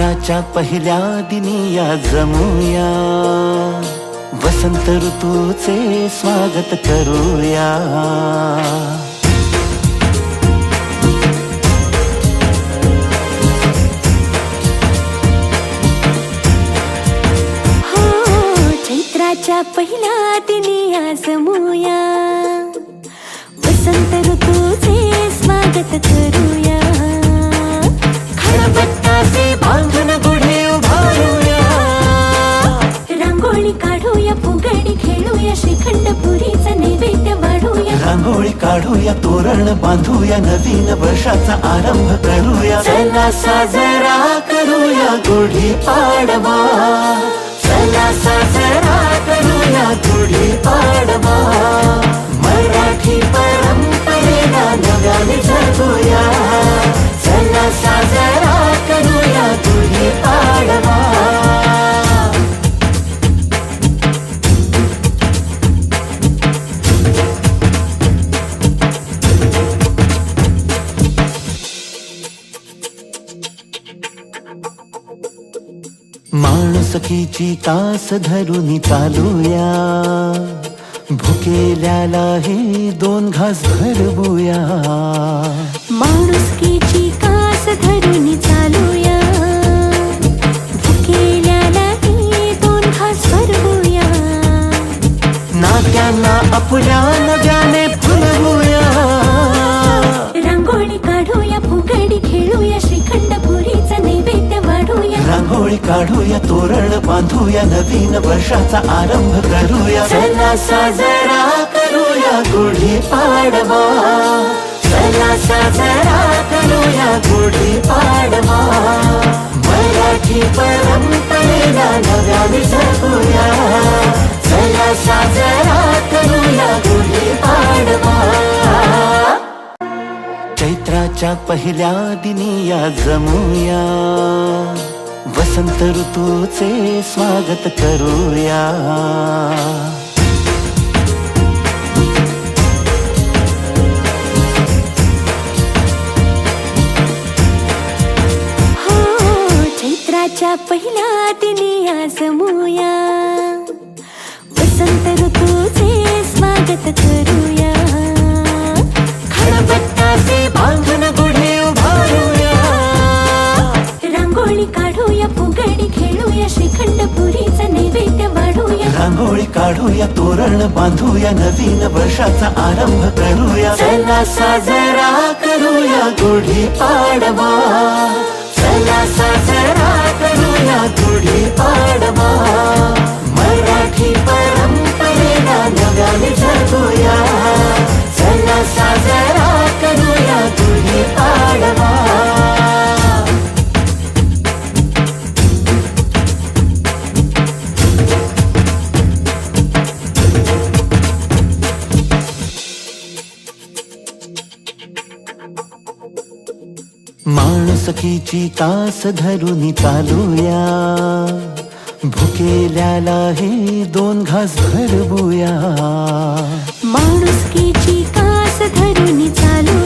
चैत्राच्या पहिल्या दिनी या जमूया, वसंत ऋतूचे स्वागत करूया. हो, चैत्राच्या पहिल्या दिनी या जमूया, वसंत ऋतूचे स्वागत करूया. खळबत्ताचे बांधून गुढी उभारूया, रांगोळी काढूया, फुगडी खेळूया, श्रीखंड पुरीचा नैवेद्य वाढूया. रांगोळी काढूया, तोरण बांधूया, नवीन वर्षाचा आरंभ करूया. चला साजरा करूया गुढी पाडवा, चला साजरा करूया गुढी पाडवा. मराठी परंपरेला नव्याने जगूया, चला साजरा करूया गुढी पाडवा. माणुसकीची तास धरून चालूया, भुकेल्याला हे दोन घास भरवूया. माणुसकीची कास धरून चालूया, भुकेल्याला हे दोन घास भरवूया. नात्यांना आपल्या नव्याने फुलवूया, रांगोळी काढूया, फुगडी खेळूया, श्रीखंड पुरीचा नैवेद्य वाढूया. रांगोळी काढूया, तोरण बांधूया, नवीन वर्षाचा आरंभ करूया. चला साजरा करूया गुढी पाडवा, चला साजरा करूया गुढी पाडवा. मराठी परंपरेला नव्याने जगूया, चला साजरा करूया गुढी पाडवा. चैत्राच्या पहिल्या दिनी या जमूया, वसंत ऋतूचे स्वागत करूया. हो, चैत्राच्या पहिल्या दिनी या जमूया, वसंत ऋतूचे स्वागत करूया. खळबत्ताचे बांधून गुढी उभारूया, रांगोळी काढूया, फुगडी खेळूया, श्रीखंड पुरीचा नैवेद्य वाढूया. रांगोळी काढूया, तोरण बांधूया, नवीन वर्षाचा आरंभ करूया. चला साजरा करूया गुढी पाडवा, चला साजरा करूया गुढी पाडवा. मराठी परंपरेला नव्याने जगूया, चला साजरा करूया गुढी पाडवा. माणुसकीची तास धरून चालूया, भुकेल्याला हे दोन घास भरवूया. माणुसकीची कास धरून चालू